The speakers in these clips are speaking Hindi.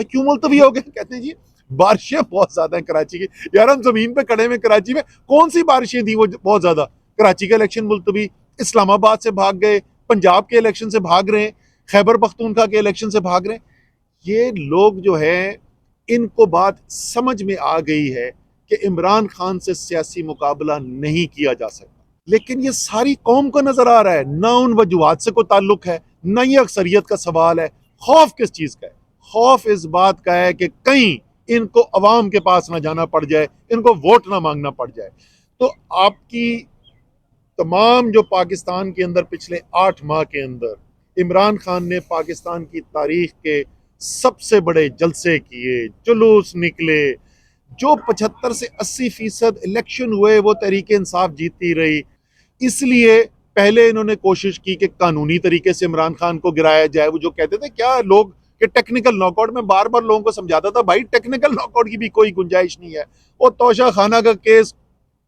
क्यों मुलतवी हो गए? कहते हैं जी बारिशें बहुत ज्यादा हैं कराची की। यार हम जमीन पे खड़े में कराची में कौन सी बारिशें थी वो बहुत ज्यादा? कराची का इलेक्शन मुलतवी, इस्लामाबाद से भाग गए, पंजाब के इलेक्शन से भाग रहे हैं, खैबर पख्तूनख्वा के इलेक्शन से भाग रहे हैं। ये लोग जो है इनको बात समझ में आ गई है कि इमरान खान से सियासी मुकाबला नहीं किया जा सकता। लेकिन ये सारी कौम को नजर आ रहा है, ना उन वजूहात से कोई ताल्लुक है, ना ये अक्सरियत का सवाल है। खौफ किस चीज का है? खौफ इस बात का है कि कहीं इनको अवाम के पास ना जाना पड़ जाए, इनको वोट ना मांगना पड़ जाए। तो आपकी तमाम जो पाकिस्तान के अंदर पिछले 8 माह के अंदर इमरान खान ने पाकिस्तान की तारीख के सबसे बड़े जलसे किए, जुलूस निकले, जो 75 से 80% इलेक्शन हुए वो तहरीक इंसाफ जीतती रही। इसलिए पहले इन्होंने कोशिश की कि कानूनी तरीके से इमरान खान को गिराया जाए। वो जो कहते थे क्या लोग कि टेक्निकल नॉकआउट, में बार बार लोगों को समझाता था भाई टेक्निकल नॉकआउट की भी कोई गुंजाइश नहीं है। वो तोशा खाना का केस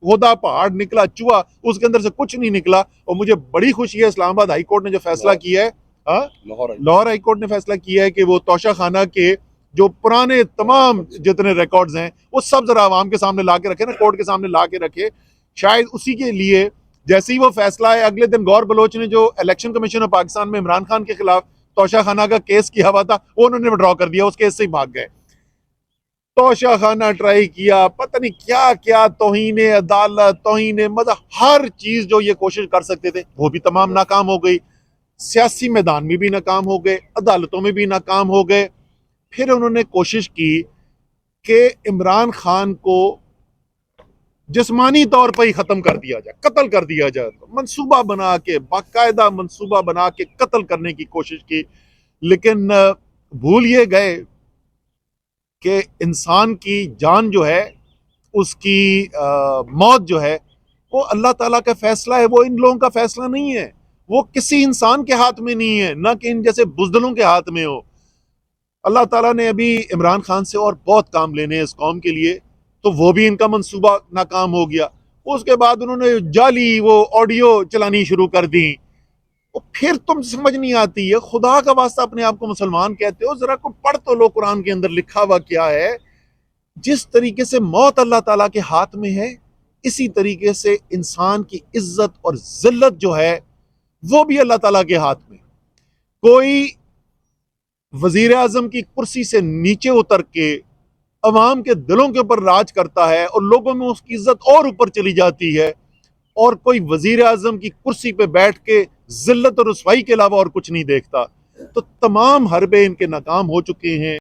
होदा पहाड़ निकला चूहा, उसके अंदर से कुछ नहीं निकला। और मुझे बड़ी खुशी है इस्लामाबाद हाई कोर्ट ने जो फैसला किया है, लाहौर हाई कोर्ट ने फैसला किया है कि वो तोशा खाना के जो पुराने तमाम जितने रिकॉर्ड्स हैं वो सब जरा आवाम के सामने ला के रखे ना, कोर्ट के सामने ला के रखे। शायद उसी के लिए जैसे ही वो फैसला है, अगले दिन गौर बलोच ने जो इलेक्शन कमीशन ऑफ पाकिस्तान में इमरान खान के खिलाफ तोशा खाना का केस किया हुआ था वो उन्होंने विड्रॉ कर दिया, उस केस से ही भाग गए। तोशा खाना ट्राई किया, पता नहीं क्या क्या, तौहीन अदालत, तौहीन मतलब हर चीज जो ये कोशिश कर सकते थे वो भी तमाम नाकाम हो गई। सियासी मैदान में भी नाकाम हो गए, अदालतों में भी नाकाम हो गए। फिर उन्होंने कोशिश की कि इमरान खान को जिस्मानी तौर पर ही खत्म कर दिया जाए, कत्ल कर दिया जाए। तो मंसूबा बना के, बाकायदा मंसूबा बना के कत्ल करने की कोशिश की। लेकिन भूल ये गए कि इंसान की जान जो है, उसकी मौत जो है वो अल्लाह ताला का फैसला है, वो इन लोगों का फैसला नहीं है। वो किसी इंसान के हाथ में नहीं है, ना कि इन जैसे बुजदलों के हाथ में हो। अल्लाह ताला ने अभी इमरान खान से और बहुत काम लेने हैं इस कौम के लिए, तो वो भी इनका मंसूबा नाकाम हो गया। उसके बाद उन्होंने जाली वो ऑडियो चलानी शुरू कर दी। फिर तुम समझ नहीं आती है, खुदा का वास्ता अपने आप को मुसलमान कहते हो, जरा को पढ़ तो लो कुरान के अंदर लिखा हुआ क्या है। जिस तरीके से मौत अल्लाह ताला के हाथ में है, इसी तरीके से इंसान की इज्जत और जिल्लत जो है वो भी अल्लाह ताला के हाथ में। कोई वजीर आजम की कुर्सी से नीचे उतर के अवाम के दिलों के ऊपर राज करता है और लोगों में उसकी इज्जत और ऊपर चली जाती है, और कोई वजीर आजम की कुर्सी पे बैठ के जिल्लत और रुसवाई के अलावा और कुछ नहीं देखता। तो तमाम हरबे इनके नाकाम हो चुके हैं।